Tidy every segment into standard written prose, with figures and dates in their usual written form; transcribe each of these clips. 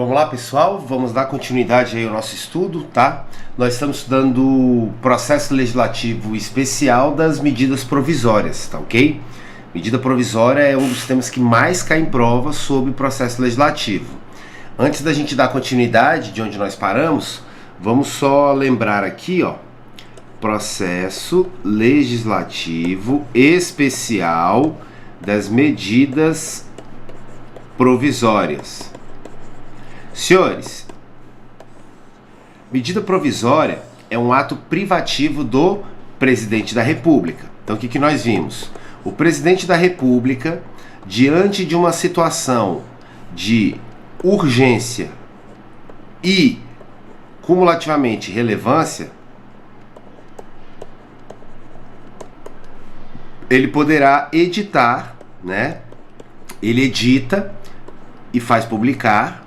Vamos lá, pessoal, vamos dar continuidade aí ao nosso estudo, tá? Nós estamos estudando o processo legislativo especial das medidas provisórias, tá ok? Medida provisória é um dos temas que mais cai em prova sobre processo legislativo. Antes da gente dar continuidade de onde nós paramos, vamos só lembrar aqui, ó, processo legislativo especial das medidas provisórias. Senhores, medida provisória é um ato privativo do presidente da República. Então o que nós vimos? O presidente da República, diante de uma situação de urgência e cumulativamente relevância, ele poderá editar, né? Ele edita e faz publicar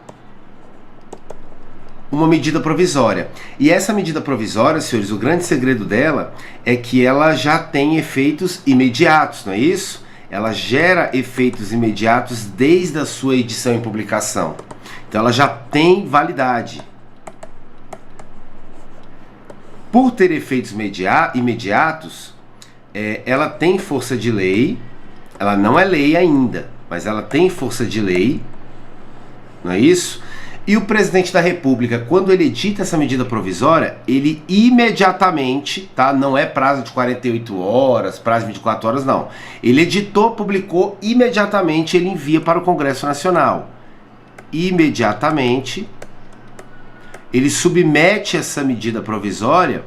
uma medida provisória. E essa medida provisória, senhores, o grande segredo dela é que ela já tem efeitos imediatos, não é isso? Ela gera efeitos imediatos desde a sua edição e publicação. Então ela já tem validade. Por ter efeitos imediatos, ela tem força de lei. Ela não é lei ainda, mas ela tem força de lei, não é isso? E o presidente da República, quando ele edita essa medida provisória, ele imediatamente, tá? Não é prazo de 48 horas, prazo de 24 horas, não. Ele editou, publicou, imediatamente ele envia para o Congresso Nacional. Imediatamente, ele submete essa medida provisória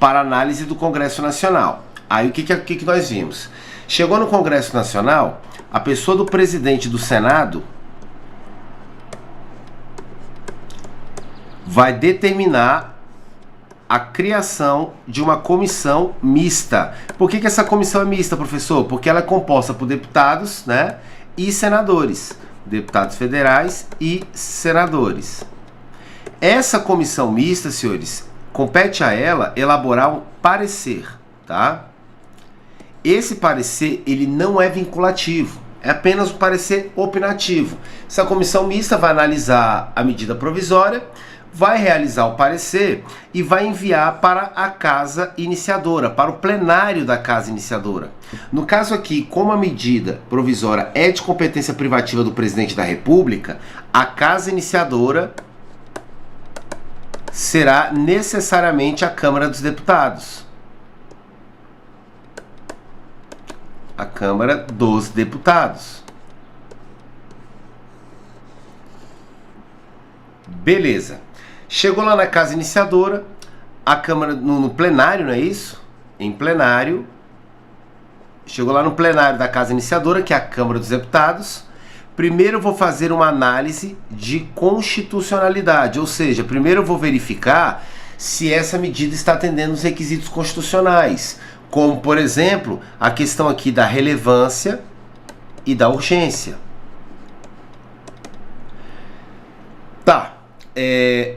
para análise do Congresso Nacional. Aí o que nós vimos? Chegou no Congresso Nacional, a pessoa do presidente do Senado vai determinar a criação de uma comissão mista. Por que essa comissão é mista, professor? Porque ela é composta por deputados, né, e senadores. Deputados federais e senadores. Essa comissão mista, senhores, compete a ela elaborar um parecer, tá? Esse parecer, ele não é vinculativo. É apenas um parecer opinativo. Essa comissão mista vai analisar a medida provisória, vai realizar o parecer e vai enviar para a casa iniciadora, para o plenário da casa iniciadora. No caso aqui, como a medida provisória é de competência privativa do presidente da República, a casa iniciadora será necessariamente a Câmara dos Deputados. A Câmara dos Deputados. Beleza. Chegou lá na casa iniciadora, a Câmara, no plenário, não é isso? Em plenário. Chegou lá no plenário da casa iniciadora, que é a Câmara dos Deputados. Primeiro eu vou fazer uma análise de constitucionalidade, ou seja, primeiro eu vou verificar se essa medida está atendendo os requisitos constitucionais, como, por exemplo, a questão aqui da relevância e da urgência. Tá.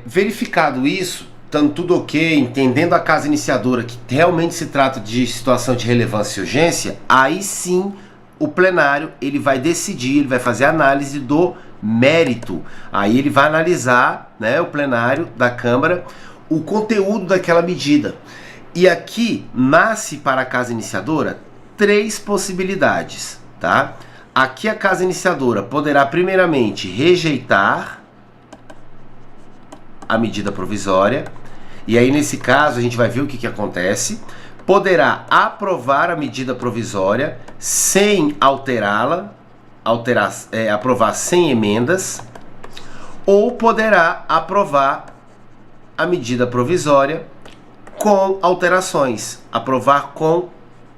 Verificado isso, estando tudo ok, entendendo a casa iniciadora que realmente se trata de situação de relevância e urgência, aí sim o plenário ele vai decidir, ele vai fazer a análise do mérito. Aí ele vai analisar, né, o plenário da Câmara, o conteúdo daquela medida. E aqui nasce para a casa iniciadora 3 possibilidades, tá? Aqui a casa iniciadora poderá primeiramente rejeitar a medida provisória, e aí nesse caso a gente vai ver o que acontece. Poderá aprovar a medida provisória sem alterá-la, aprovar sem emendas, ou poderá aprovar a medida provisória com alterações, aprovar com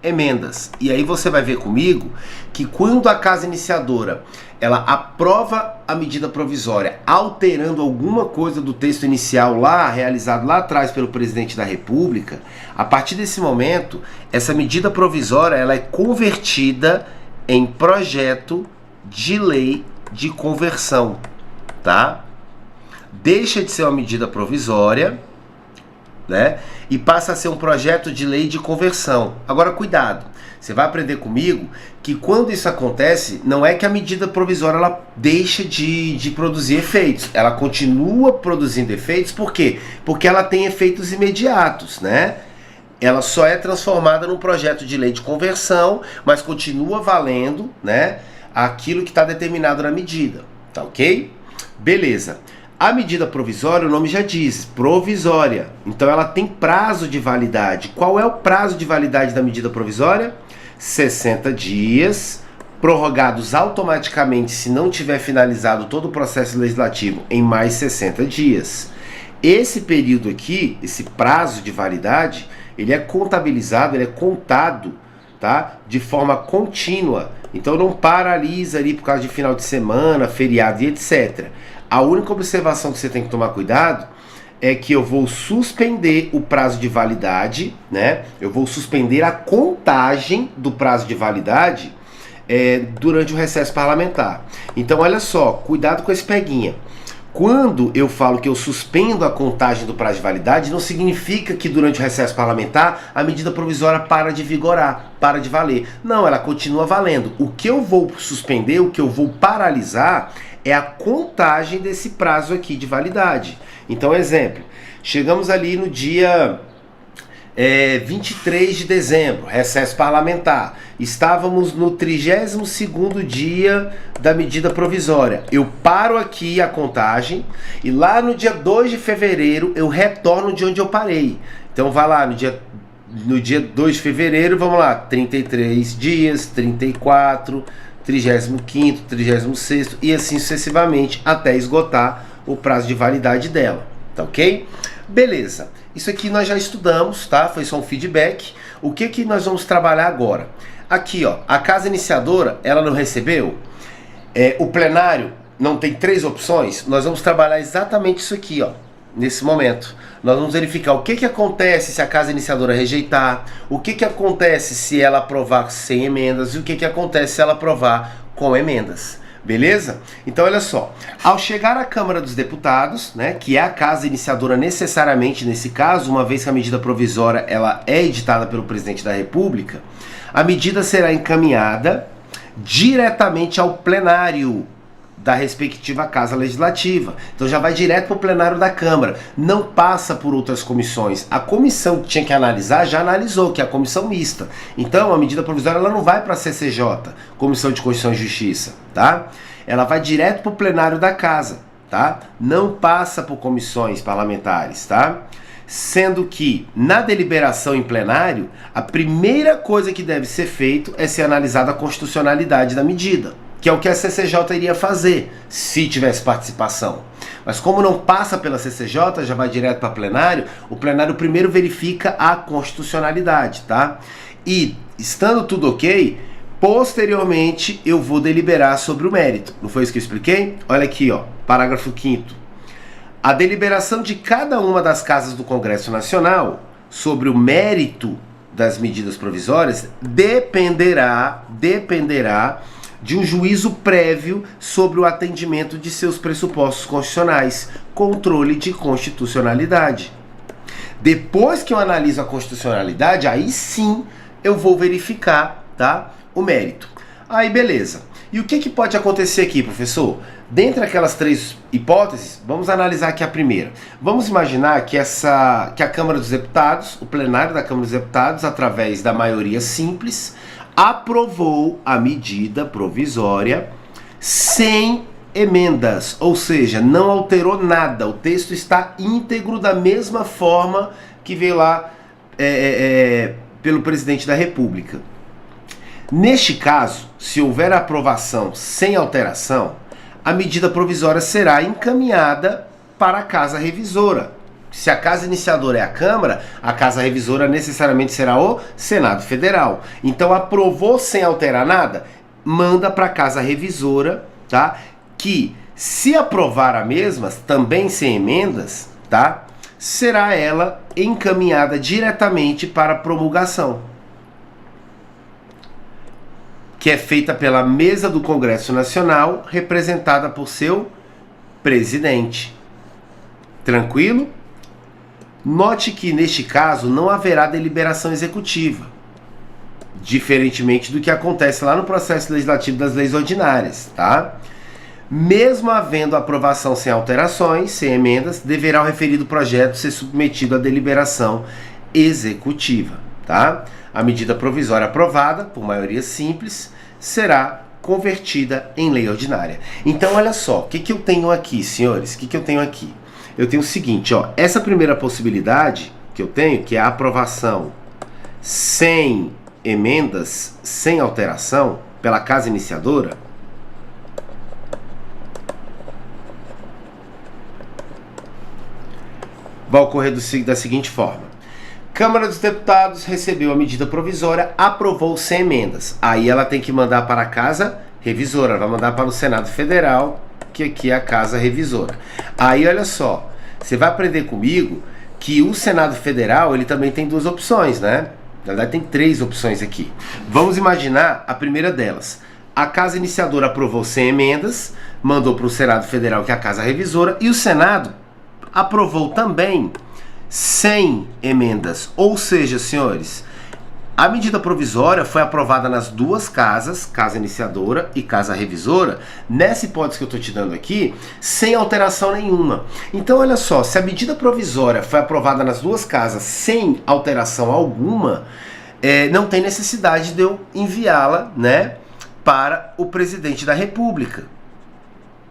emendas. E aí você vai ver comigo que quando a casa iniciadora ela aprova a medida provisória alterando alguma coisa do texto inicial lá, realizado lá atrás pelo presidente da República, a partir desse momento, essa medida provisória ela é convertida em projeto de lei de conversão, tá? Deixa de ser uma medida provisória né? E passa a ser um projeto de lei de conversão. Agora, cuidado, você vai aprender comigo que quando isso acontece, não é que a medida provisória ela deixa de produzir efeitos. Ela continua produzindo efeitos, por quê? Porque ela tem efeitos imediatos, né? Ela só é transformada num projeto de lei de conversão, mas continua valendo, né, aquilo que está determinado na medida, tá ok? Beleza. A medida provisória, o nome já diz, provisória. Então ela tem prazo de validade. Qual é o prazo de validade da medida provisória? 60 dias, prorrogados automaticamente se não tiver finalizado todo o processo legislativo em mais 60 dias. Esse período aqui, esse prazo de validade, ele é contabilizado, ele é contado, tá? De forma contínua. Então não paralisa ali por causa de final de semana, feriado e etc. A única observação que você tem que tomar cuidado é que eu vou suspender o prazo de validade, né? Eu vou suspender a contagem do prazo de validade durante o recesso parlamentar. Então olha só, cuidado com esse peguinha. Quando eu falo que eu suspendo a contagem do prazo de validade, não significa que durante o recesso parlamentar a medida provisória para de vigorar, para de valer. Não, ela continua valendo. O que eu vou suspender, o que eu vou paralisar é a contagem desse prazo aqui de validade. Então, exemplo, chegamos ali no dia 23 de dezembro, recesso parlamentar. Estávamos no 32º dia da medida provisória. Eu paro aqui a contagem e lá no dia 2 de fevereiro eu retorno de onde eu parei. Então vai lá no dia 2 de fevereiro, vamos lá, 33 dias, 34, 35º, 36º e assim sucessivamente até esgotar o prazo de validade dela, tá ok? Beleza, isso aqui nós já estudamos, tá? Foi só um feedback. O que nós vamos trabalhar agora? Aqui, ó, a casa iniciadora, ela não recebeu? O plenário não tem 3 opções? Nós vamos trabalhar exatamente isso aqui, ó, nesse momento. Nós vamos verificar o que acontece se a casa iniciadora rejeitar, o que acontece se ela aprovar sem emendas e o que acontece se ela aprovar com emendas. Beleza? Então olha só, ao chegar à Câmara dos Deputados, né, que é a casa iniciadora necessariamente nesse caso, uma vez que a medida provisória ela é editada pelo Presidente da República, a medida será encaminhada diretamente ao plenário da respectiva Casa Legislativa. Então já vai direto para o plenário da Câmara, não passa por outras comissões. A comissão que tinha que analisar já analisou, que é a comissão mista. Então a medida provisória ela não vai para a CCJ, Comissão de Constituição e Justiça, tá? Ela vai direto para o plenário da Casa, tá? Não passa por comissões parlamentares, tá? Sendo que na deliberação em plenário, a primeira coisa que deve ser feito é ser analisada a constitucionalidade da medida, que é o que a CCJ iria fazer se tivesse participação. Mas como não passa pela CCJ, já vai direto para plenário, o plenário primeiro verifica a constitucionalidade, tá? E, estando tudo ok, posteriormente eu vou deliberar sobre o mérito. Não foi isso que eu expliquei? Olha aqui, ó, parágrafo 5º. A deliberação de cada uma das casas do Congresso Nacional sobre o mérito das medidas provisórias dependerá de um juízo prévio sobre o atendimento de seus pressupostos constitucionais, controle de constitucionalidade. Depois que eu analiso a constitucionalidade, aí sim eu vou verificar, tá, o mérito. Aí beleza. E o que pode acontecer aqui, professor? Dentre aquelas 3 hipóteses, vamos analisar aqui a primeira. Vamos imaginar que a Câmara dos Deputados, o plenário da Câmara dos Deputados, através da maioria simples, aprovou a medida provisória sem emendas, ou seja, não alterou nada, o texto está íntegro da mesma forma que veio lá pelo Presidente da República. Neste caso, se houver aprovação sem alteração, a medida provisória será encaminhada para a Casa Revisora. Se a casa iniciadora é a Câmara, a casa revisora necessariamente será o Senado Federal. Então aprovou sem alterar nada, manda para a casa revisora, tá? Que se aprovar a mesma, também sem emendas, tá? Será ela encaminhada diretamente para promulgação, que é feita pela mesa do Congresso Nacional, representada por seu presidente. Tranquilo? Note que neste caso não haverá deliberação executiva, diferentemente do que acontece lá no processo legislativo das leis ordinárias, tá? Mesmo havendo aprovação sem alterações, sem emendas, deverá o referido projeto ser submetido à deliberação executiva, tá? A medida provisória aprovada, por maioria simples, será convertida em lei ordinária. Então, olha só, o que eu tenho aqui, senhores? O que eu tenho aqui? Eu tenho o seguinte, ó, essa primeira possibilidade que eu tenho, que é a aprovação sem emendas, sem alteração, pela casa iniciadora, vai ocorrer da seguinte forma. Câmara dos Deputados recebeu a medida provisória, aprovou sem emendas. Aí ela tem que mandar para a Casa Revisora, vai mandar para o Senado Federal, que aqui é a Casa Revisora. Aí olha só, você vai aprender comigo que o Senado Federal ele também tem duas opções, né? Na verdade tem três opções aqui. Vamos imaginar a primeira delas. A Casa Iniciadora aprovou sem emendas, mandou para o Senado Federal, que é a Casa Revisora, e o Senado aprovou também sem emendas. Ou seja, senhores, a medida provisória foi aprovada nas duas casas, Casa Iniciadora e Casa Revisora, nessa hipótese que eu estou te dando aqui, sem alteração nenhuma. Então, olha só, se a medida provisória foi aprovada nas duas casas sem alteração alguma, não tem necessidade de eu enviá-la, né, para o presidente da República,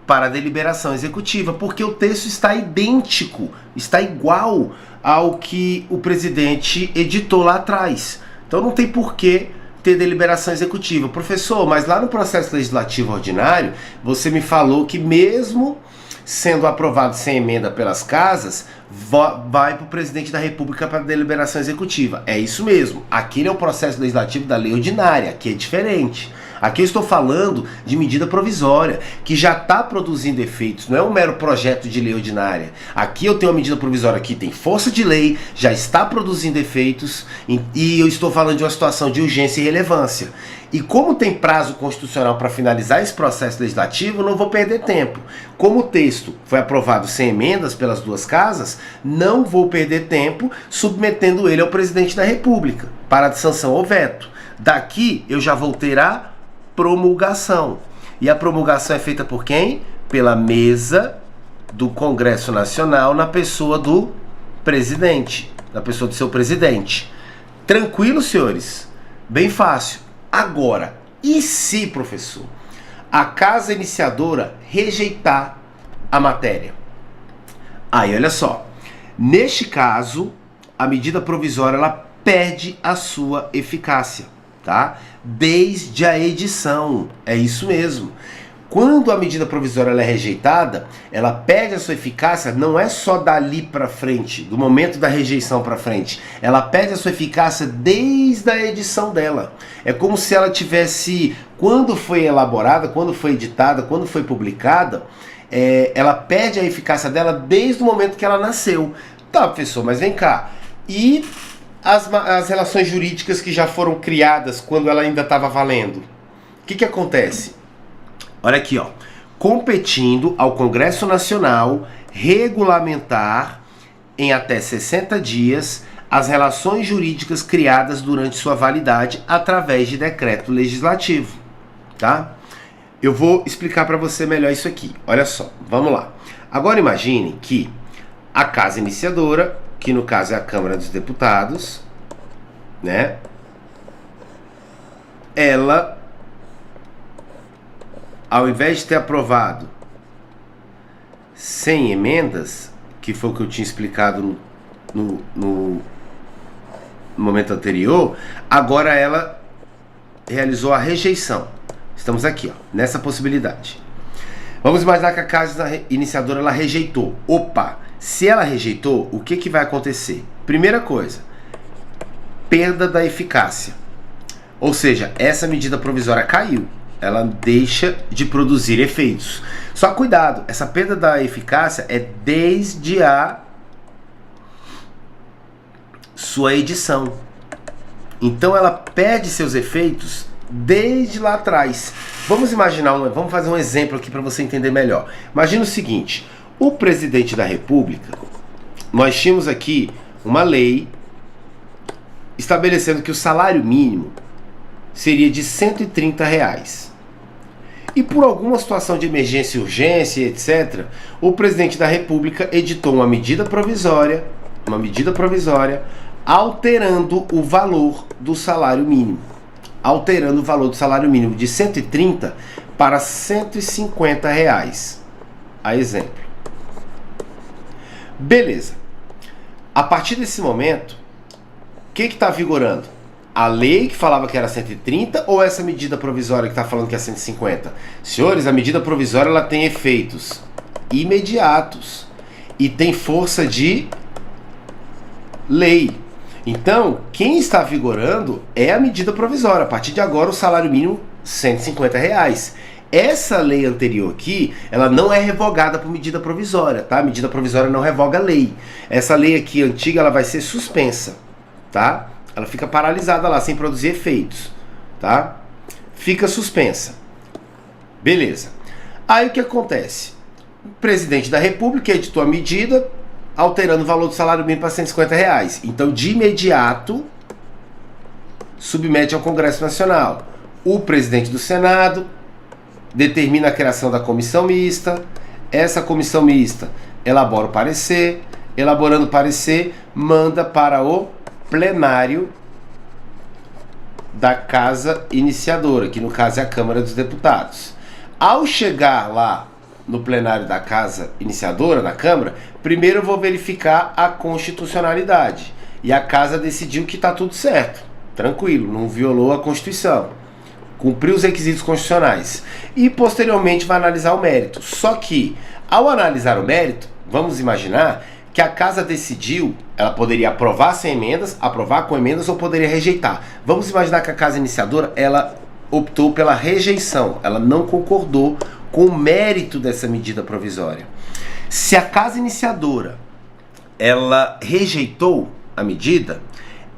para a deliberação executiva, porque o texto está idêntico, está igual ao que o presidente editou lá atrás. Então não tem por que ter deliberação executiva. Professor, mas lá no processo legislativo ordinário, você me falou que mesmo sendo aprovado sem emenda pelas casas, vai para o presidente da República para deliberação executiva. É isso mesmo. Aquele é o processo legislativo da lei ordinária, aqui é diferente. Aqui eu estou falando de medida provisória, que já está produzindo efeitos, não é um mero projeto de lei ordinária. Aqui eu tenho uma medida provisória que tem força de lei, já está produzindo efeitos, e eu estou falando de uma situação de urgência e relevância. E como tem prazo constitucional para finalizar esse processo legislativo, não vou perder tempo. Como o texto foi aprovado sem emendas pelas duas casas, não vou perder tempo submetendo ele ao presidente da República para a sanção ou veto. Daqui eu já vou ter a promulgação. E a promulgação é feita por quem? Pela mesa do Congresso Nacional, na pessoa do presidente, na pessoa do seu presidente. Tranquilo, senhores? Bem fácil. Agora, e se, professor, a Casa Iniciadora rejeitar a matéria? Aí, olha só. Neste caso, a medida provisória ela perde a sua eficácia, tá? Desde a edição, é isso mesmo. Quando a medida provisória ela é rejeitada, ela perde a sua eficácia, não é só dali para frente, do momento da rejeição para frente. Ela perde a sua eficácia desde a edição dela. É como se ela tivesse, quando foi elaborada, quando foi editada, quando foi publicada, ela perde a eficácia dela desde o momento que ela nasceu. Tá, professor, mas vem cá. E as relações jurídicas que já foram criadas quando ela ainda estava valendo? O que acontece? Olha aqui, ó. Competindo ao Congresso Nacional regulamentar em até 60 dias as relações jurídicas criadas durante sua validade através de decreto legislativo, tá? Eu vou explicar para você melhor isso aqui. Olha só, vamos lá. Agora imagine que a Casa Iniciadora, que no caso é a Câmara dos Deputados, né? Ela, ao invés de ter aprovado sem emendas, que foi o que eu tinha explicado no momento anterior, agora ela realizou a rejeição. Estamos aqui, ó, nessa possibilidade. Vamos imaginar que a Casa Iniciadora ela rejeitou. Opa! Se ela rejeitou, o que vai acontecer? Primeira coisa, perda da eficácia. Ou seja, essa medida provisória caiu. Ela deixa de produzir efeitos. Só cuidado, essa perda da eficácia é desde a sua edição. Então ela perde seus efeitos desde lá atrás. Vamos fazer um exemplo aqui para você entender melhor. Imagina o seguinte: o presidente da República, nós tínhamos aqui uma lei estabelecendo que o salário mínimo seria de R$ 130. E por alguma situação de emergência e urgência, etc., o presidente da República editou uma medida provisória, alterando o valor do salário mínimo. Alterando o valor do salário mínimo de 130 para R$ 150, a exemplo. Beleza. A partir desse momento, o que está vigorando? A lei que falava que era 130 ou essa medida provisória que está falando que é 150? Senhores, a medida provisória ela tem efeitos imediatos e tem força de lei. Então, quem está vigorando é a medida provisória. A partir de agora, o salário mínimo R$ 150. Essa lei anterior aqui, ela não é revogada por medida provisória, tá? A medida provisória não revoga a lei. Essa lei aqui antiga, ela vai ser suspensa, tá? Ela fica paralisada lá, sem produzir efeitos, tá? Fica suspensa. Beleza. Aí o que acontece? O presidente da República editou a medida alterando o valor do salário mínimo para R$ 150. Então, de imediato, submete ao Congresso Nacional. O presidente do Senado determina a criação da comissão mista. Essa comissão mista elabora o parecer. Elaborando o parecer, manda para o plenário da Casa Iniciadora, que no caso é a Câmara dos Deputados. Ao chegar lá no plenário da Casa Iniciadora, na Câmara, primeiro eu vou verificar a constitucionalidade. E a Casa decidiu que está tudo certo, tranquilo, não violou a Constituição, cumpriu os requisitos constitucionais. E posteriormente vai analisar o mérito. Só que, ao analisar o mérito, vamos imaginar que a Casa decidiu, ela poderia aprovar sem emendas, aprovar com emendas ou poderia rejeitar. Vamos imaginar que a Casa Iniciadora, ela optou pela rejeição, ela não concordou com o mérito dessa medida provisória. Se a Casa Iniciadora, ela rejeitou a medida,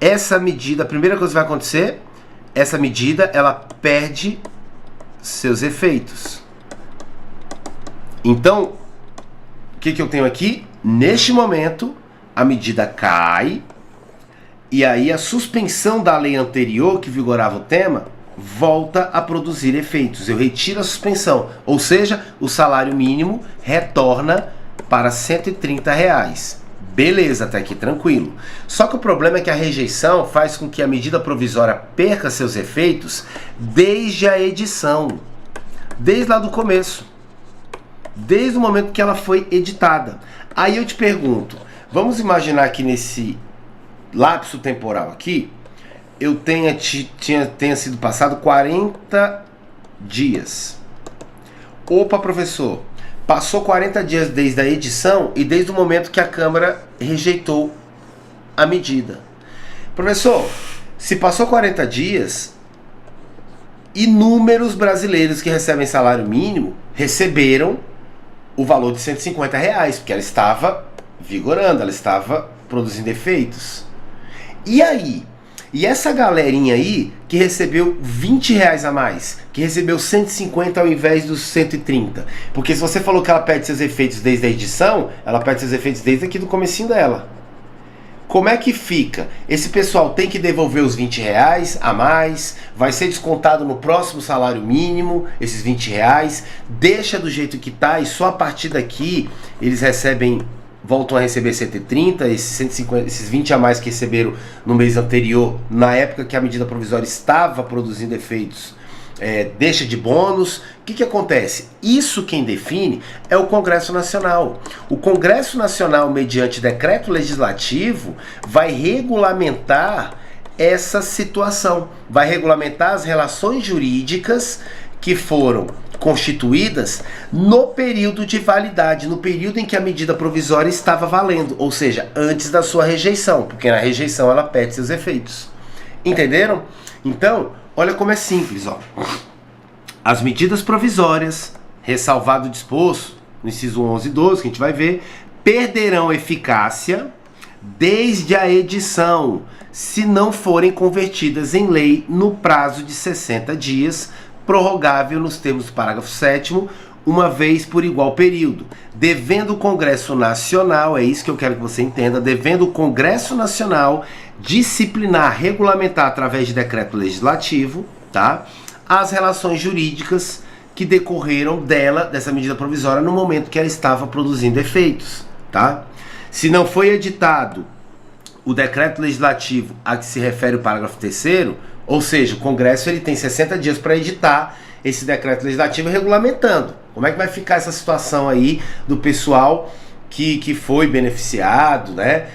essa medida, a primeira coisa que vai acontecer, essa medida, ela perde seus efeitos. Então, o que eu tenho aqui? Neste momento, a medida cai, e aí a suspensão da lei anterior que vigorava o tema volta a produzir efeitos. Eu retiro a suspensão, ou seja, o salário mínimo retorna para R$ 130. Beleza, até aqui tranquilo. Só que o problema é que a rejeição faz com que a medida provisória perca seus efeitos desde a edição, desde lá do começo, desde o momento que ela foi editada. Aí eu te pergunto, vamos imaginar que nesse lapso temporal aqui, eu tenha sido passado 40 dias. Opa, professor, passou 40 dias desde a edição e desde o momento que a Câmara rejeitou a medida. Professor, se passou 40 dias, inúmeros brasileiros que recebem salário mínimo receberam o valor de R$ 150, porque ela estava vigorando, ela estava produzindo efeitos. E aí? E essa galerinha aí que recebeu R$ 20 a mais, que recebeu 150 ao invés dos 130. Porque se você falou que ela perde seus efeitos desde a edição, ela perde seus efeitos desde aqui do comecinho dela. Como é que fica? Esse pessoal tem que devolver os R$ 20 a mais, vai ser descontado no próximo salário mínimo, esses R$ 20, deixa do jeito que tá e só a partir daqui eles voltam a receber 130, esses 150, esses 20 a mais que receberam no mês anterior, na época que a medida provisória estava produzindo efeitos, deixa de bônus. O que acontece? Isso quem define é o Congresso Nacional. O Congresso Nacional, mediante decreto legislativo, vai regulamentar essa situação, vai regulamentar as relações jurídicas que foram constituídas no período de validade, no período em que a medida provisória estava valendo, ou seja, antes da sua rejeição, porque na rejeição ela perde seus efeitos. Entenderam? Então, olha como é simples, ó. As medidas provisórias, ressalvado o disposto no inciso 11 e 12, que a gente vai ver, perderão eficácia desde a edição, se não forem convertidas em lei no prazo de 60 dias, prorrogável nos termos do parágrafo 7º, uma vez por igual período, devendo o Congresso Nacional, é isso que eu quero que você entenda, devendo o Congresso Nacional disciplinar, regulamentar através de decreto legislativo, tá, as relações jurídicas que decorreram dessa medida provisória no momento que ela estava produzindo efeitos, tá? Se não foi editado o decreto legislativo a que se refere o parágrafo 3º, ou seja, o Congresso ele tem 60 dias para editar esse decreto legislativo regulamentando. Como é que vai ficar essa situação aí do pessoal que foi beneficiado, né?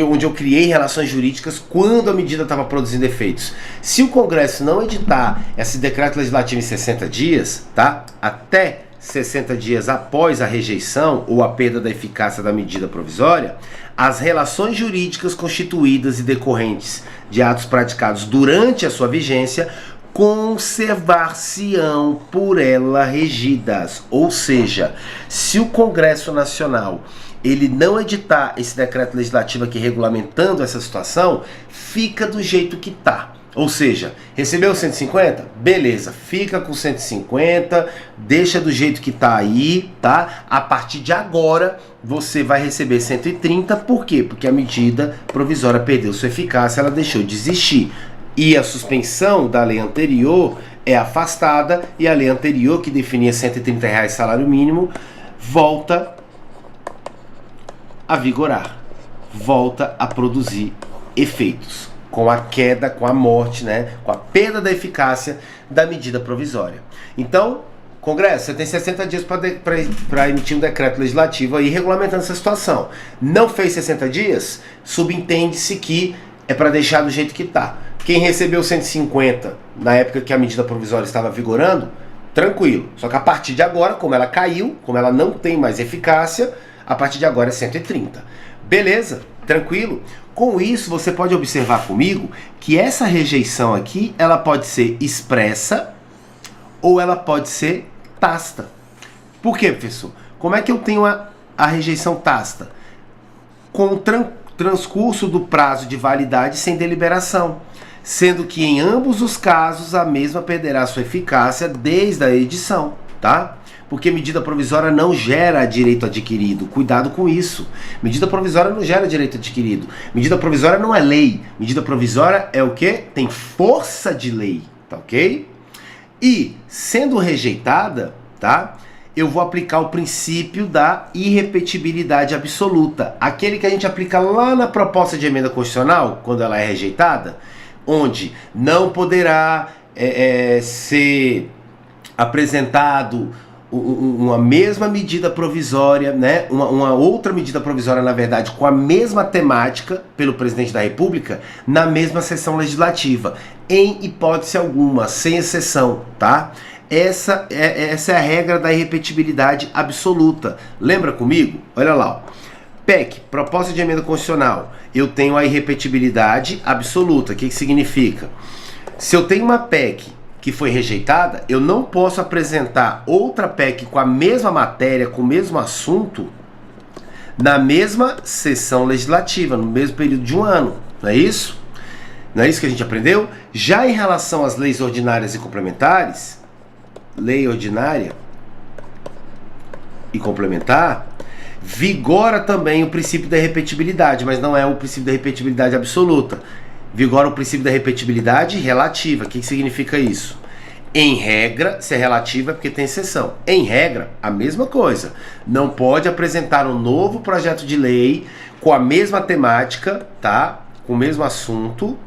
Onde eu criei relações jurídicas quando a medida estava produzindo efeitos. Se o Congresso não editar esse decreto legislativo em 60 dias, tá? Até 60 dias após a rejeição ou a perda da eficácia da medida provisória, as relações jurídicas constituídas e decorrentes de atos praticados durante a sua vigência conservar-se-ão por ela regidas. Ou seja, se o Congresso Nacional ele não editar esse decreto legislativo aqui regulamentando essa situação, fica do jeito que tá. Ou seja, recebeu 150? Beleza, fica com 150, deixa do jeito que tá aí, tá? A partir de agora você vai receber 130, por quê? Porque a medida provisória perdeu sua eficácia, ela deixou de existir. E a suspensão da lei anterior é afastada e a lei anterior, que definia R$130 salário mínimo, volta a vigorar, volta a produzir efeitos, com a queda, com a morte, né, com a perda da eficácia da medida provisória. Então, Congresso, você tem 60 dias para emitir um decreto legislativo aí regulamentando essa situação. Não fez 60 dias? Subentende-se que é para deixar do jeito que está. Quem recebeu 150 na época que a medida provisória estava vigorando, tranquilo. Só que a partir de agora, como ela caiu, como ela não tem mais eficácia, a partir de agora é 130. Beleza? Tranquilo? Com isso, você pode observar comigo que essa rejeição aqui, ela pode ser expressa ou ela pode ser tácita. Por quê, professor? Como é que eu tenho a rejeição tácita? Com o transcurso do prazo de validade sem deliberação, sendo que em ambos os casos a mesma perderá sua eficácia desde a edição, tá? Porque medida provisória não gera direito adquirido. Cuidado com isso. Medida provisória não gera direito adquirido. Medida provisória não é lei. Medida provisória é o quê? Tem força de lei, tá ok? E, sendo rejeitada, tá? Eu vou aplicar o princípio da irrepetibilidade absoluta. Aquele que a gente aplica lá na proposta de emenda constitucional, quando ela é rejeitada, onde não poderá ser apresentado uma mesma medida provisória, né? Uma outra medida provisória, na verdade, com a mesma temática pelo presidente da República, na mesma sessão legislativa, em hipótese alguma, sem exceção, tá? Essa é a regra da irrepetibilidade absoluta. Lembra comigo? Olha lá, ó. PEC, proposta de emenda constitucional, eu tenho a irrepetibilidade absoluta. O que significa? Se eu tenho uma PEC que foi rejeitada, eu não posso apresentar outra PEC com a mesma matéria, com o mesmo assunto, na mesma sessão legislativa, no mesmo período de um ano. Não é isso? Não é isso que a gente aprendeu? Já em relação às leis ordinárias e complementares, lei ordinária e complementar, vigora também o princípio da repetibilidade, mas não é o princípio da repetibilidade absoluta. Vigora o princípio da repetibilidade relativa. O que significa isso? Em regra, se é relativa é porque tem exceção. Em regra, a mesma coisa. Não pode apresentar um novo projeto de lei com a mesma temática, tá? Com o mesmo assunto,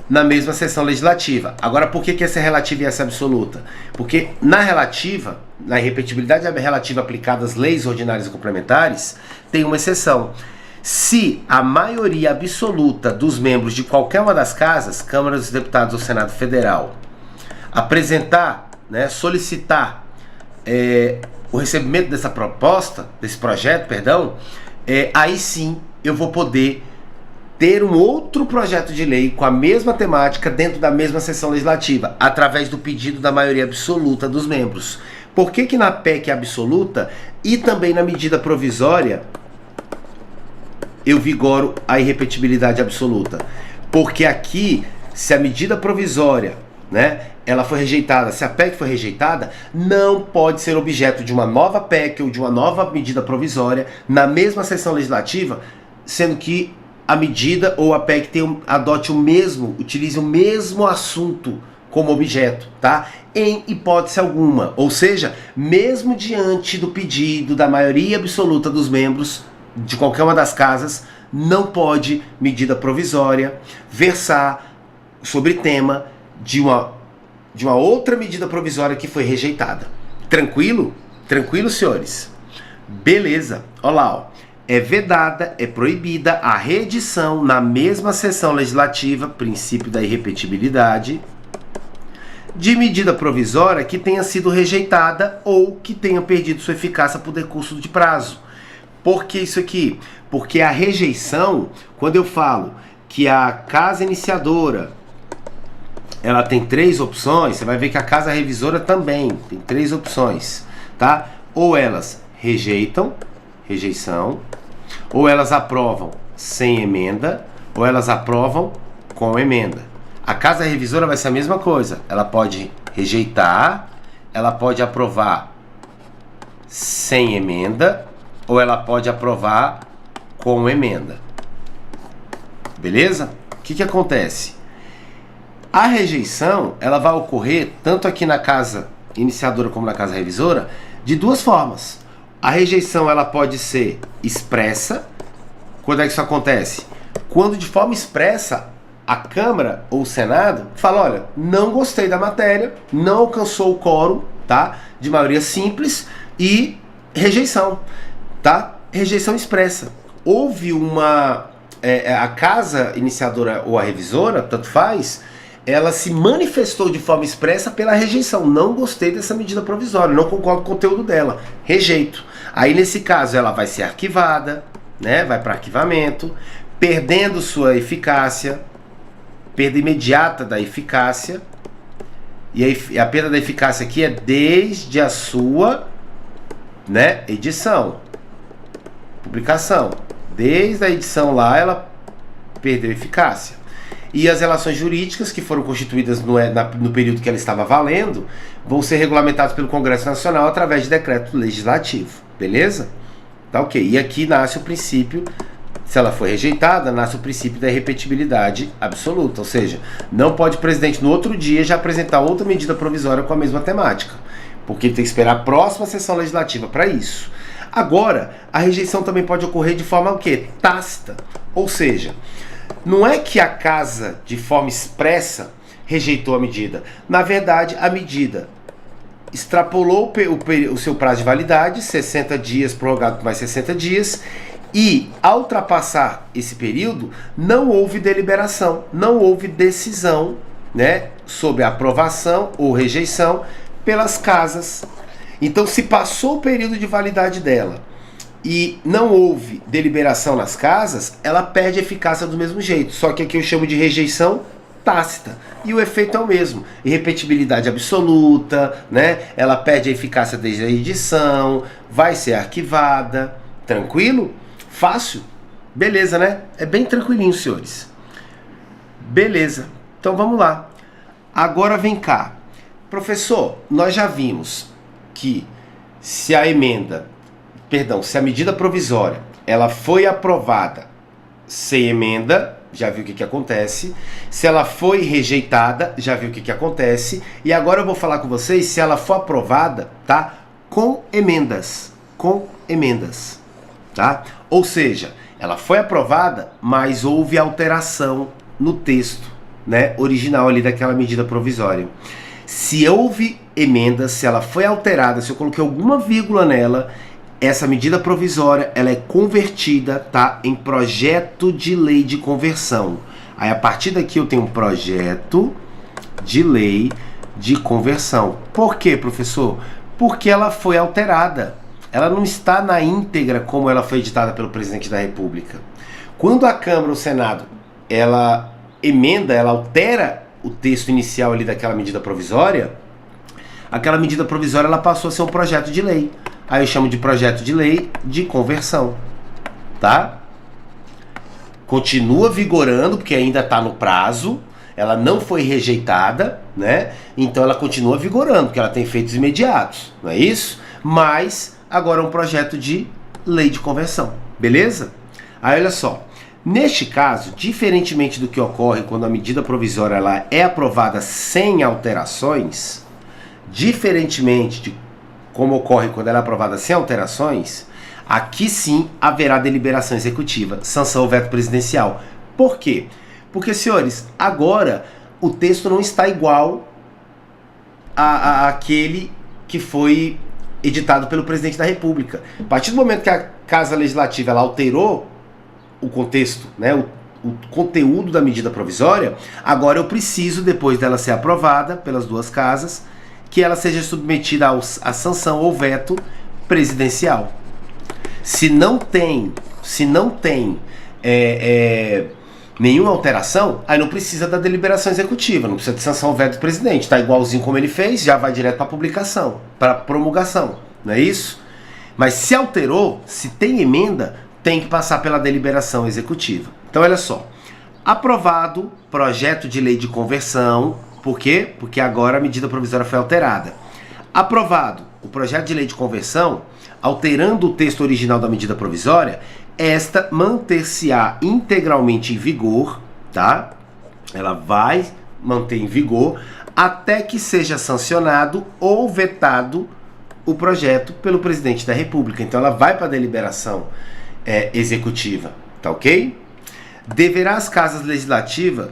na mesma sessão legislativa. Agora, por que essa é relativa e essa é absoluta? Porque na relativa, na irrepetibilidade relativa aplicada às leis ordinárias e complementares, tem uma exceção. Se a maioria absoluta dos membros de qualquer uma das casas, Câmara dos Deputados ou Senado Federal, apresentar, né, solicitar o recebimento dessa proposta, desse projeto, perdão, aí sim eu vou poder ter um outro projeto de lei com a mesma temática dentro da mesma sessão legislativa, através do pedido da maioria absoluta dos membros. Por que na PEC absoluta e também na medida provisória eu vigoro a irrepetibilidade absoluta? Porque aqui, se a medida provisória né, ela foi rejeitada, se a PEC foi rejeitada, não pode ser objeto de uma nova PEC ou de uma nova medida provisória na mesma sessão legislativa, sendo que a medida ou a PEC utilize o mesmo assunto como objeto, tá? Em hipótese alguma. Ou seja, mesmo diante do pedido da maioria absoluta dos membros de qualquer uma das casas, não pode medida provisória versar sobre tema de uma outra medida provisória que foi rejeitada. Tranquilo? Tranquilo, senhores? Beleza. Olha lá, ó. É vedada, é proibida a reedição na mesma sessão legislativa, princípio da irrepetibilidade, de medida provisória que tenha sido rejeitada ou que tenha perdido sua eficácia por decurso de prazo. Por que isso aqui? Porque a rejeição, quando eu falo que a casa iniciadora ela tem 3 opções, você vai ver que a casa revisora também tem 3 opções, tá? Ou elas rejeição, ou elas aprovam sem emenda, ou elas aprovam com emenda. A casa revisora vai ser a mesma coisa, ela pode rejeitar, ela pode aprovar sem emenda, ou ela pode aprovar com emenda. Beleza? O que acontece? A rejeição, ela vai ocorrer tanto aqui na casa iniciadora como na casa revisora de 2 formas. A rejeição, ela pode ser expressa. Quando é que isso acontece? Quando de forma expressa a Câmara ou o Senado fala, olha, não gostei da matéria, não alcançou o quórum, tá? De maioria simples e rejeição, tá? Rejeição expressa. Houve a casa iniciadora ou a revisora, tanto faz, ela se manifestou de forma expressa pela rejeição. Não gostei dessa medida provisória, não concordo com o conteúdo dela, rejeito. Aí nesse caso ela vai ser arquivada, né? Vai para arquivamento, perdendo sua eficácia, perda imediata da eficácia. E a perda da eficácia aqui é desde a sua, né, edição, publicação. Desde a edição lá ela perdeu eficácia. E as relações jurídicas que foram constituídas no período que ela estava valendo vão ser regulamentadas pelo Congresso Nacional através de decreto legislativo. Beleza? Tá ok. E aqui nasce o princípio, se ela foi rejeitada, nasce o princípio da irrepetibilidade absoluta. Ou seja, não pode o presidente no outro dia já apresentar outra medida provisória com a mesma temática, porque ele tem que esperar a próxima sessão legislativa para isso. Agora, a rejeição também pode ocorrer de forma o quê? Tácita. Ou seja, não é que a casa, de forma expressa, rejeitou a medida. Na verdade, a medida extrapolou o seu prazo de validade, 60 dias, prorrogado por mais 60 dias, e, ao ultrapassar esse período, não houve deliberação, não houve decisão, né, sobre a aprovação ou rejeição pelas casas. Então, se passou o período de validade dela e não houve deliberação nas casas, ela perde a eficácia do mesmo jeito. Só que aqui eu chamo de rejeição tácita. E o efeito é o mesmo. Irrepetibilidade absoluta, né? Ela perde a eficácia desde a edição, vai ser arquivada. Tranquilo? Fácil? Beleza, né? É bem tranquilinho, senhores. Beleza. Então vamos lá. Agora vem cá. Professor, nós já vimos que se a medida provisória ela foi aprovada sem emenda, já viu o que acontece. Se ela foi rejeitada, já viu o que acontece. E agora eu vou falar com vocês se ela for aprovada, tá? Com emendas, tá? Ou seja, ela foi aprovada, mas houve alteração no texto, né, original ali daquela medida provisória. Se houve emenda, se ela foi alterada, se eu coloquei alguma vírgula nela, essa medida provisória ela é convertida, tá, em projeto de lei de conversão. Aí a partir daqui eu tenho um projeto de lei de conversão. Por quê, professor? Porque ela foi alterada. Ela não está na íntegra como ela foi editada pelo presidente da República. Quando a Câmara ou o Senado ela emenda, ela altera o texto inicial ali daquela medida provisória, aquela medida provisória ela passou a ser um projeto de lei. Aí eu chamo de projeto de lei de conversão, tá? Continua vigorando, porque ainda está no prazo, ela não foi rejeitada, né? Então ela continua vigorando, porque ela tem efeitos imediatos, não é isso? Mas agora é um projeto de lei de conversão, beleza? Aí olha só, neste caso, diferentemente do que ocorre quando a medida provisória ela é aprovada sem alterações, diferentemente de como ocorre quando ela é aprovada sem alterações, aqui sim haverá deliberação executiva, sanção ou veto presidencial. Por quê? Porque, senhores, agora o texto não está igual àquele que foi editado pelo presidente da República. A partir do momento que a Casa Legislativa ela alterou o contexto, né, o conteúdo da medida provisória, agora eu preciso, depois dela ser aprovada pelas duas casas, que ela seja submetida à sanção ou veto presidencial. Se não tem nenhuma alteração, aí não precisa da deliberação executiva, não precisa de sanção ou veto do presidente, tá igualzinho como ele fez, já vai direto para publicação, para promulgação, não é isso? Mas se alterou, se tem emenda, tem que passar pela deliberação executiva. Então olha só, aprovado projeto de lei de conversão, por quê? Porque agora a medida provisória foi alterada. Aprovado o projeto de lei de conversão, alterando o texto original da medida provisória, esta manter-se-á integralmente em vigor, tá? Ela vai manter em vigor até que seja sancionado ou vetado o projeto pelo presidente da República. Então ela vai para a deliberação executiva, tá ok? Deverá as casas legislativas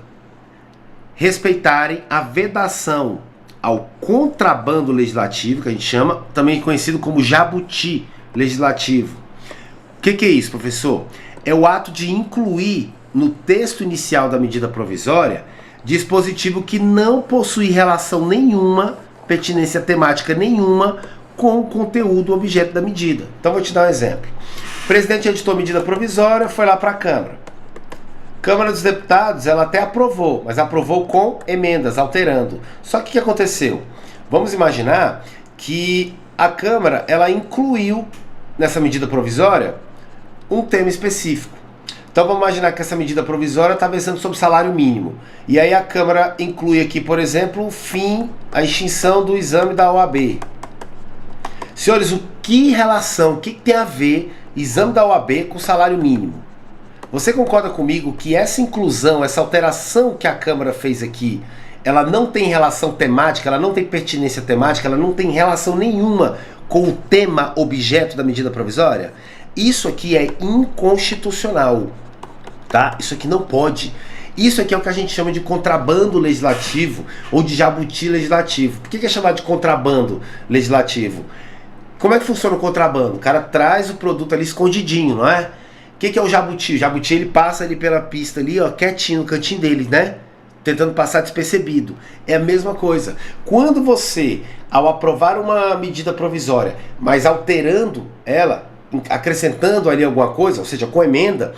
respeitarem a vedação ao contrabando legislativo, que a gente chama, também conhecido como jabuti legislativo. O que é isso, professor? É o ato de incluir no texto inicial da medida provisória dispositivo que não possui relação nenhuma, pertinência temática nenhuma com o conteúdo objeto da medida. Então vou te dar um exemplo. O presidente editou a medida provisória, foi lá para a Câmara. Câmara dos Deputados, ela até aprovou, mas aprovou com emendas, alterando. Só que o que aconteceu? Vamos imaginar que a Câmara, ela incluiu nessa medida provisória um tema específico. Então vamos imaginar que essa medida provisória está versando sobre salário mínimo. E aí a Câmara inclui aqui, por exemplo, a extinção do exame da OAB. Senhores, o que tem a ver exame da OAB com salário mínimo? Você concorda comigo que essa inclusão, essa alteração que a Câmara fez aqui, ela não tem relação temática, ela não tem pertinência temática, ela não tem relação nenhuma com o tema objeto da medida provisória? Isso aqui é inconstitucional, tá? Isso aqui não pode. Isso aqui é o que a gente chama de contrabando legislativo ou de jabuti legislativo. Por que é chamado de contrabando legislativo? Como é que funciona o contrabando? O cara traz o produto ali escondidinho, não é? O que é o jabuti? O jabuti, ele passa ali pela pista ali, ó, quietinho, no cantinho dele, né? Tentando passar despercebido. É a mesma coisa. Quando você, ao aprovar uma medida provisória, mas alterando ela, acrescentando ali alguma coisa, ou seja, com emenda,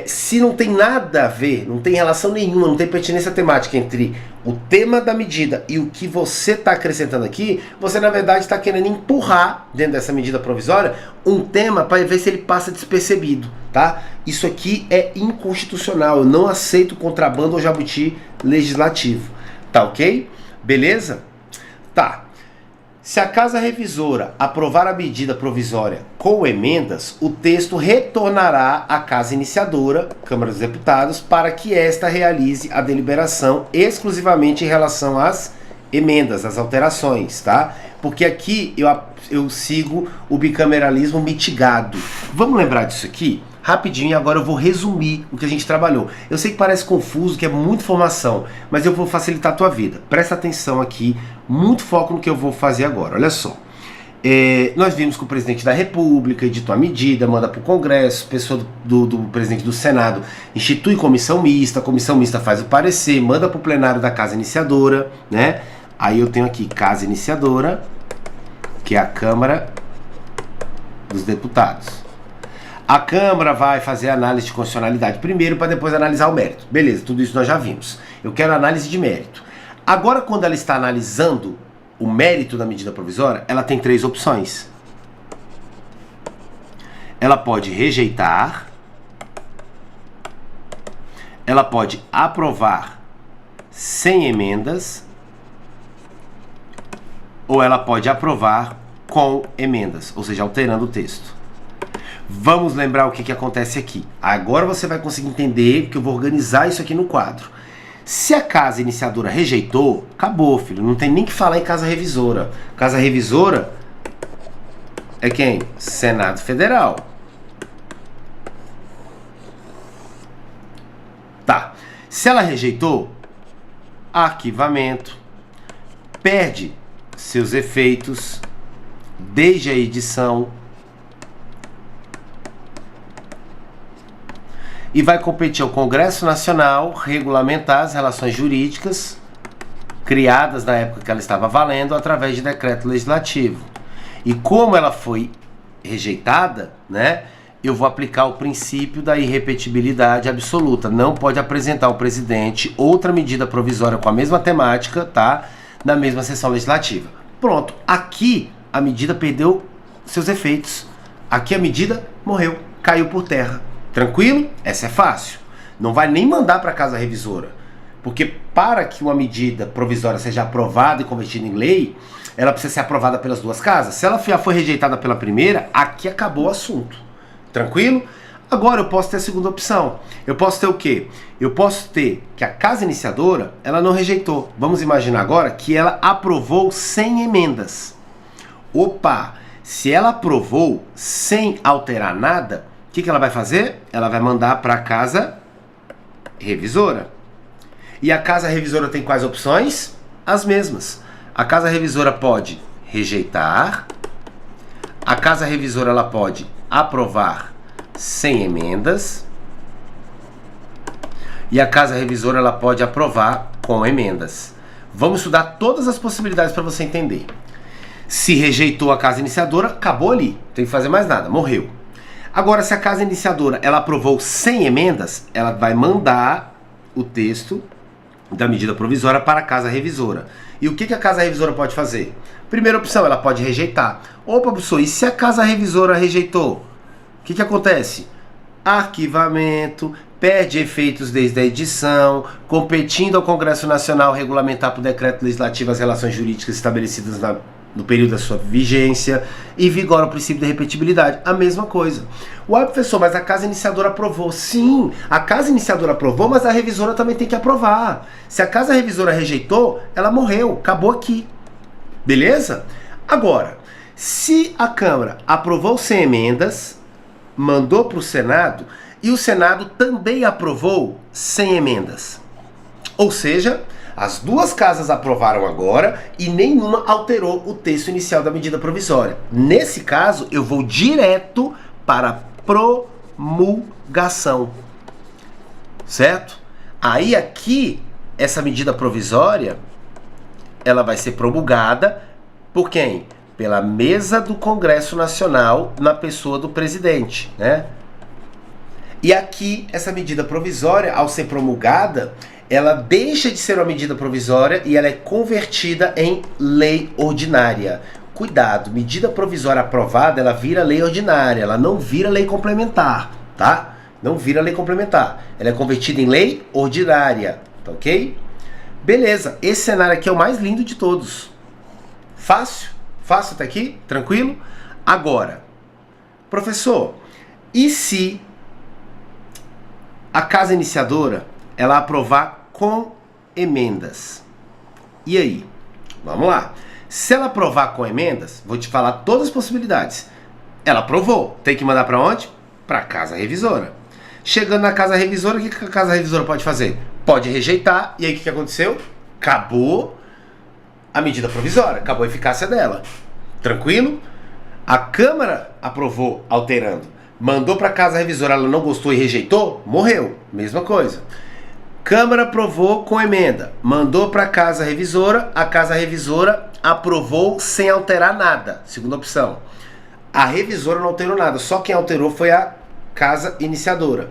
se não tem nada a ver, não tem relação nenhuma, não tem pertinência temática entre o tema da medida e o que você está acrescentando aqui, você na verdade está querendo empurrar dentro dessa medida provisória um tema para ver se ele passa despercebido, tá? Isso aqui é inconstitucional, eu não aceito contrabando ou jabuti legislativo, tá ok? Beleza? Tá. Se a Casa Revisora aprovar a medida provisória com emendas, o texto retornará à Casa Iniciadora, Câmara dos Deputados, para que esta realize a deliberação exclusivamente em relação às emendas, às alterações, tá? Porque aqui eu sigo o bicameralismo mitigado. Vamos lembrar disso aqui? Rapidinho, agora eu vou resumir o que a gente trabalhou. Eu sei que parece confuso, que é muita informação, mas eu vou facilitar a tua vida. Presta atenção aqui, muito foco no que eu vou fazer agora. Olha só, nós vimos que o presidente da República editou a medida, manda para o Congresso, pessoa do presidente do Senado institui comissão mista faz o parecer, manda para o plenário da Casa Iniciadora, né? Aí eu tenho aqui Casa Iniciadora, que é a Câmara dos Deputados. A Câmara vai fazer a análise de constitucionalidade primeiro para depois analisar o mérito. Beleza, tudo isso nós já vimos. Eu quero análise de mérito. Agora, quando ela está analisando o mérito da medida provisória, ela tem três opções. Ela pode rejeitar, ela pode aprovar sem emendas, ou ela pode aprovar com emendas, ou seja, alterando o texto. Vamos lembrar o que acontece aqui. Agora você vai conseguir entender que eu vou organizar isso aqui no quadro. Se a casa iniciadora rejeitou, acabou, filho. Não tem nem que falar em casa revisora. Casa revisora é quem? Senado Federal. Tá. Se ela rejeitou, arquivamento, perde seus efeitos desde a edição e vai competir ao Congresso Nacional regulamentar as relações jurídicas criadas na época que ela estava valendo através de decreto legislativo. E como ela foi rejeitada, né, eu vou aplicar o princípio da irrepetibilidade absoluta. Não pode apresentar ao presidente outra medida provisória com a mesma temática, tá, na mesma sessão legislativa. Pronto, aqui a medida perdeu seus efeitos. Aqui a medida morreu, caiu por terra. Tranquilo? Essa é fácil. Não vai nem mandar para a casa revisora. Porque para que uma medida provisória seja aprovada e convertida em lei, ela precisa ser aprovada pelas duas casas. Se ela já foi rejeitada pela primeira, aqui acabou o assunto. Tranquilo? Agora eu posso ter a segunda opção. Eu posso ter o quê? Eu posso ter que a casa iniciadora, ela não rejeitou. Vamos imaginar agora que ela aprovou sem emendas. Opa! Se ela aprovou sem alterar nada, o que ela vai fazer? Ela vai mandar para a casa revisora. E a casa revisora tem quais opções? As mesmas. A casa revisora pode rejeitar. A casa revisora ela pode aprovar sem emendas. E a casa revisora ela pode aprovar com emendas. Vamos estudar todas as possibilidades para você entender. Se rejeitou a casa iniciadora, acabou ali. Não tem que fazer mais nada, morreu. Agora, se a casa iniciadora ela aprovou sem emendas, ela vai mandar o texto da medida provisória para a casa revisora. E o que a casa revisora pode fazer? Primeira opção, ela pode rejeitar. Opa, professor, e se a casa revisora rejeitou? O que acontece? Arquivamento, perde efeitos desde a edição, competindo ao Congresso Nacional regulamentar por decreto legislativo as relações jurídicas estabelecidas no período da sua vigência e vigora o princípio da repetibilidade. A mesma coisa. Ué, professor, mas a casa iniciadora aprovou. Sim, a casa iniciadora aprovou, mas a revisora também tem que aprovar. Se a casa revisora rejeitou, ela morreu, acabou aqui. Beleza? Agora, se a Câmara aprovou sem emendas, mandou para o Senado e o Senado também aprovou sem emendas. Ou seja, as duas casas aprovaram agora e nenhuma alterou o texto inicial da medida provisória. Nesse caso, eu vou direto para promulgação. Certo? Aí aqui, essa medida provisória, ela vai ser promulgada por quem? Pela mesa do Congresso Nacional na pessoa do presidente, né? E aqui, essa medida provisória, ao ser promulgada, ela deixa de ser uma medida provisória e ela é convertida em lei ordinária. Cuidado, medida provisória aprovada, ela vira lei ordinária, ela não vira lei complementar, tá? Não vira lei complementar. Ela é convertida em lei ordinária, tá ok? Beleza, esse cenário aqui é o mais lindo de todos. Fácil? Fácil até aqui? Tranquilo? Agora, professor, e se a casa iniciadora ela aprovar com emendas? E aí? Vamos lá. Se ela aprovar com emendas, vou te falar todas as possibilidades. Ela aprovou. Tem que mandar para onde? Para a casa revisora. Chegando na casa revisora, o que a casa revisora pode fazer? Pode rejeitar. E aí o que aconteceu? Acabou a medida provisória. Acabou a eficácia dela. Tranquilo? A Câmara aprovou alterando. Mandou para a casa revisora, ela não gostou e rejeitou? Morreu. Mesma coisa. Câmara aprovou com emenda, mandou para a casa revisora, a casa revisora aprovou sem alterar nada. Segunda opção. A revisora não alterou nada, só quem alterou foi a casa iniciadora.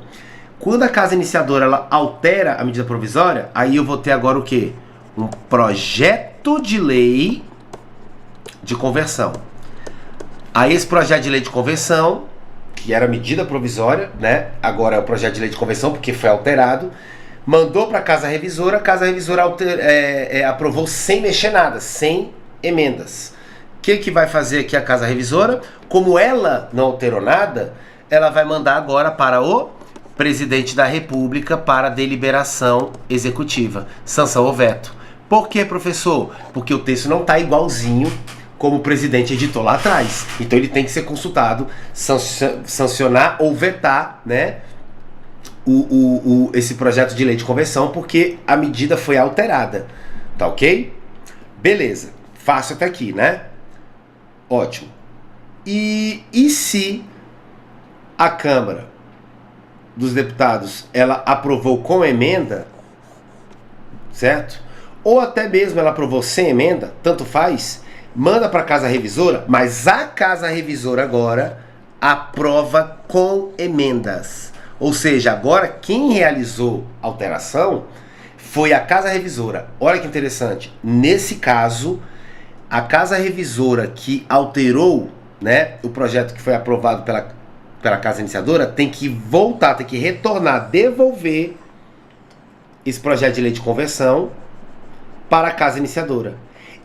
Quando a casa iniciadora ela altera a medida provisória, aí eu vou ter agora o quê? Um projeto de lei de conversão. Aí esse projeto de lei de conversão, que era medida provisória, né? Agora é o projeto de lei de conversão porque foi alterado, Mandou para a Casa Revisora aprovou sem mexer nada, sem emendas. O que vai fazer aqui a Casa Revisora? Como ela não alterou nada, ela vai mandar agora para o Presidente da República para deliberação executiva, sanção ou veto. Por quê, professor? Porque o texto não está igualzinho como o presidente editou lá atrás. Então ele tem que ser consultado, sancionar ou vetar, né, esse projeto de lei de conversão, porque a medida foi alterada. Tá ok? Beleza. Fácil até aqui, né? Ótimo. E se a Câmara dos Deputados ela aprovou com emenda, certo? Ou até mesmo ela aprovou sem emenda, tanto faz, manda para a Casa Revisora, mas a Casa Revisora agora aprova com emendas. Ou seja, agora quem realizou alteração foi a Casa Revisora. Olha que interessante. Nesse caso, a Casa Revisora que alterou, né, o projeto que foi aprovado pela Casa Iniciadora tem que voltar, tem que retornar, devolver esse projeto de lei de conversão para a Casa Iniciadora.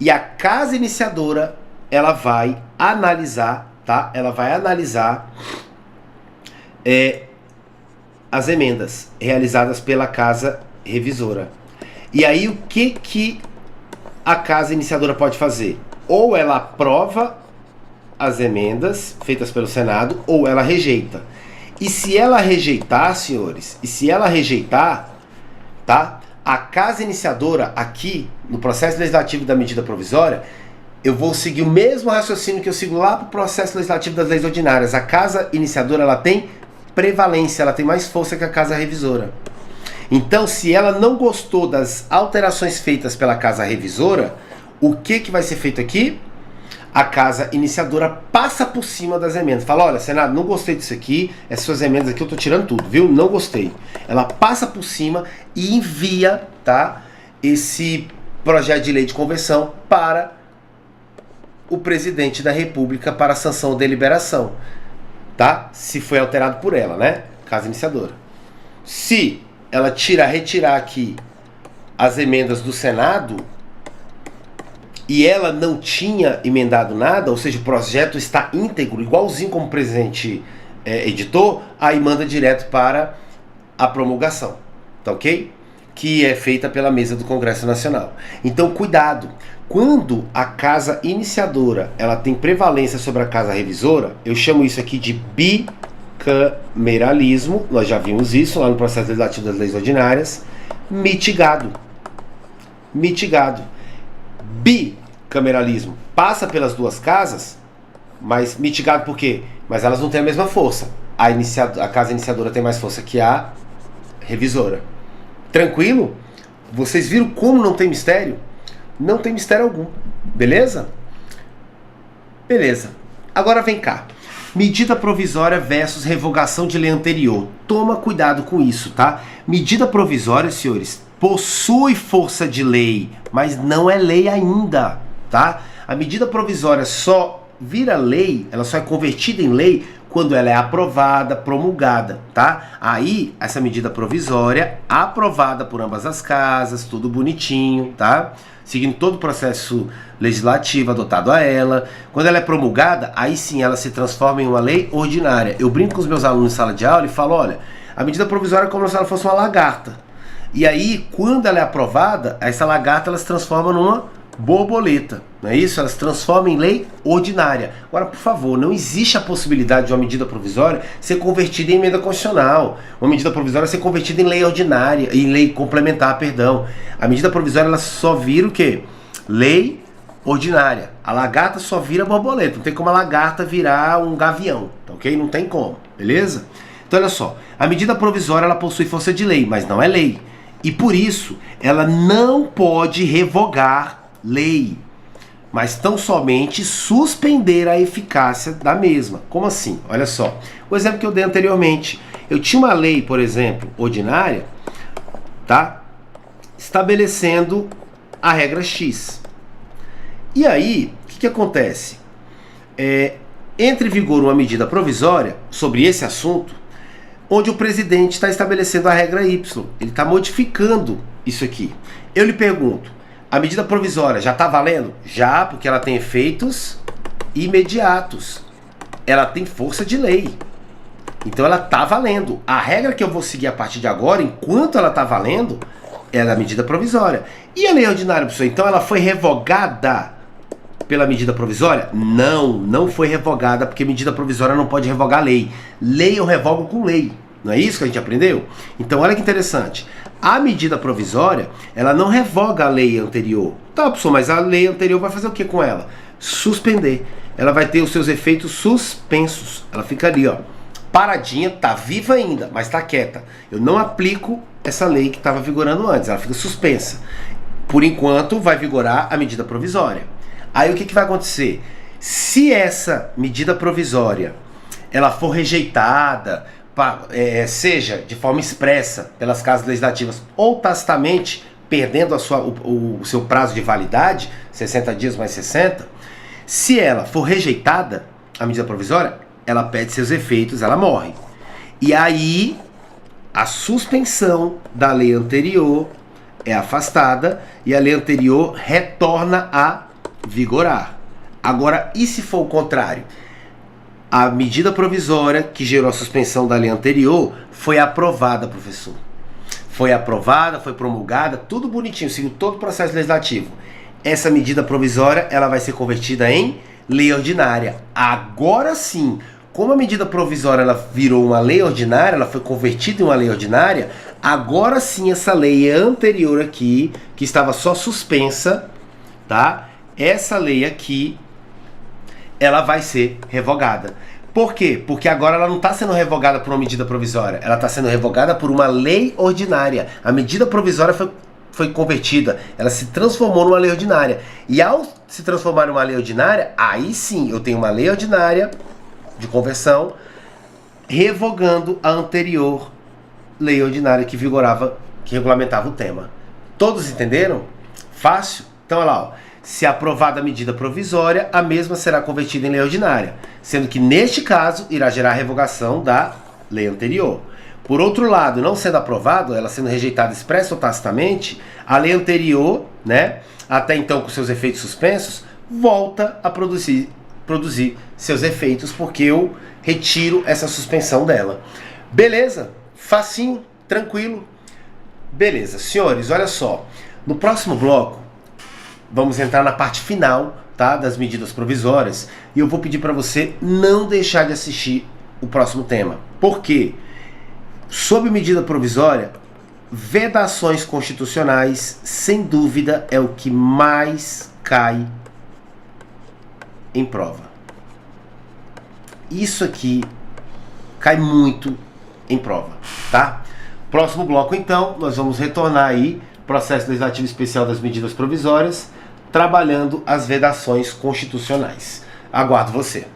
E a Casa Iniciadora, ela vai analisar, tá? Ela vai analisar as emendas realizadas pela Casa Revisora. E aí o que a Casa Iniciadora pode fazer? Ou ela aprova as emendas feitas pelo Senado, ou ela rejeita. E se ela rejeitar, senhores, tá? A Casa Iniciadora, aqui, no processo legislativo da medida provisória, eu vou seguir o mesmo raciocínio que eu sigo lá para o processo legislativo das leis ordinárias. A Casa Iniciadora, ela tem prevalência, ela tem mais força que a Casa Revisora. Então, se ela não gostou das alterações feitas pela Casa Revisora, o que vai ser feito aqui? A Casa Iniciadora passa por cima das emendas. Fala, olha, Senado, não gostei disso aqui, essas suas emendas aqui eu tô tirando tudo, viu? Não gostei. Ela passa por cima e envia, tá, esse projeto de lei de conversão para o Presidente da República para sanção ou deliberação, tá? Se foi alterado por ela, né? Casa Iniciadora. Se ela retirar aqui as emendas do Senado e ela não tinha emendado nada, ou seja, o projeto está íntegro, igualzinho como o presidente editou, aí manda direto para a promulgação, tá ok? Que é feita pela mesa do Congresso Nacional. Então, cuidado, quando a Casa Iniciadora ela tem prevalência sobre a Casa Revisora, eu chamo isso aqui de bicameralismo, nós já vimos isso lá no processo legislativo das leis ordinárias, mitigado. Bicameralismo passa pelas duas casas, mas mitigado por quê? Mas elas não têm a mesma força. A Casa Iniciadora tem mais força que a Revisora. Tranquilo? Vocês viram como não tem mistério? Não tem mistério algum. Beleza? Beleza. Agora vem cá. Medida provisória versus revogação de lei anterior. Toma cuidado com isso, tá? Medida provisória, senhores, possui força de lei, mas não é lei ainda, tá? A medida provisória só vira lei, ela só é convertida em lei quando ela é aprovada, promulgada, tá? Aí, essa medida provisória, aprovada por ambas as casas, tudo bonitinho, tá? Seguindo todo o processo legislativo adotado a ela. Quando ela é promulgada, aí sim ela se transforma em uma lei ordinária. Eu brinco com os meus alunos em sala de aula e falo, olha, a medida provisória é como se ela fosse uma lagarta. E aí, quando ela é aprovada, essa lagarta ela se transforma numa borboleta, não é isso? Ela se transforma em lei ordinária. Agora, por favor, não existe a possibilidade de uma medida provisória ser convertida em emenda constitucional, uma medida provisória ser convertida em lei ordinária, em lei complementar, perdão. A medida provisória ela só vira o quê? Lei ordinária. A lagarta só vira borboleta, não tem como a lagarta virar um gavião, tá ok? Não tem como, beleza? Então, olha só, a medida provisória ela possui força de lei, mas não é lei. E por isso, ela não pode revogar lei, mas tão somente suspender a eficácia da mesma. Como assim? Olha só, o exemplo que eu dei anteriormente. Eu tinha uma lei, por exemplo, ordinária, tá? Estabelecendo a regra X. E aí, o que acontece? Entra em vigor uma medida provisória sobre esse assunto, onde o presidente está estabelecendo a regra Y. Ele está modificando isso aqui. Eu lhe pergunto, a medida provisória já está valendo? Já, porque ela tem efeitos imediatos. Ela tem força de lei. Então ela está valendo. A regra que eu vou seguir a partir de agora, enquanto ela está valendo, é da medida provisória. E a lei ordinária, professor? Então ela foi revogada pela medida provisória? Não, não foi revogada, porque medida provisória não pode revogar lei. Lei eu revogo com lei. Não é isso que a gente aprendeu? Então olha que interessante. A medida provisória, ela não revoga a lei anterior. Tá, professor, mas a lei anterior vai fazer o que com ela? Suspender. Ela vai ter os seus efeitos suspensos. Ela fica ali, ó, paradinha, tá viva ainda, mas tá quieta. Eu não aplico essa lei que estava vigorando antes, ela fica suspensa. Por enquanto, vai vigorar a medida provisória. Aí o que vai acontecer? Se essa medida provisória ela for rejeitada, seja de forma expressa pelas casas legislativas ou tacitamente, perdendo o seu prazo de validade, 60 dias mais 60, se ela for rejeitada, a medida provisória, ela perde seus efeitos, ela morre. E aí, a suspensão da lei anterior é afastada e a lei anterior retorna a vigorar. Agora, e se for o contrário? A medida provisória que gerou a suspensão da lei anterior foi aprovada, professor. Foi aprovada, foi promulgada, tudo bonitinho, seguiu todo o processo legislativo. Essa medida provisória ela vai ser convertida em lei ordinária. Agora sim, como a medida provisória ela virou uma lei ordinária, ela foi convertida em uma lei ordinária, agora sim essa lei anterior aqui, que estava só suspensa, tá? Essa lei aqui, ela vai ser revogada. Por quê? Porque agora ela não está sendo revogada por uma medida provisória, ela está sendo revogada por uma lei ordinária. A medida provisória foi convertida, ela se transformou numa lei ordinária. E ao se transformar numa lei ordinária, aí sim eu tenho uma lei ordinária de conversão revogando a anterior lei ordinária que vigorava, que regulamentava o tema. Todos entenderam? Fácil? Então olha lá, ó. Se aprovada a medida provisória, a mesma será convertida em lei ordinária, sendo que neste caso irá gerar a revogação da lei anterior. Por outro lado, não sendo aprovado, ela sendo rejeitada expressa ou tacitamente, a lei anterior, né, até então com seus efeitos suspensos, volta a produzir seus efeitos, porque eu retiro essa suspensão dela. Beleza? Facinho, tranquilo. Beleza, senhores, olha só. No próximo bloco, vamos entrar na parte final, tá, das medidas provisórias, e eu vou pedir para você não deixar de assistir o próximo tema. Por quê? Sob medida provisória, vedações constitucionais, sem dúvida, é o que mais cai em prova. Isso aqui cai muito em prova, tá? Próximo bloco, então, nós vamos retornar aí, processo legislativo especial das medidas provisórias, trabalhando as vedações constitucionais. Aguardo você.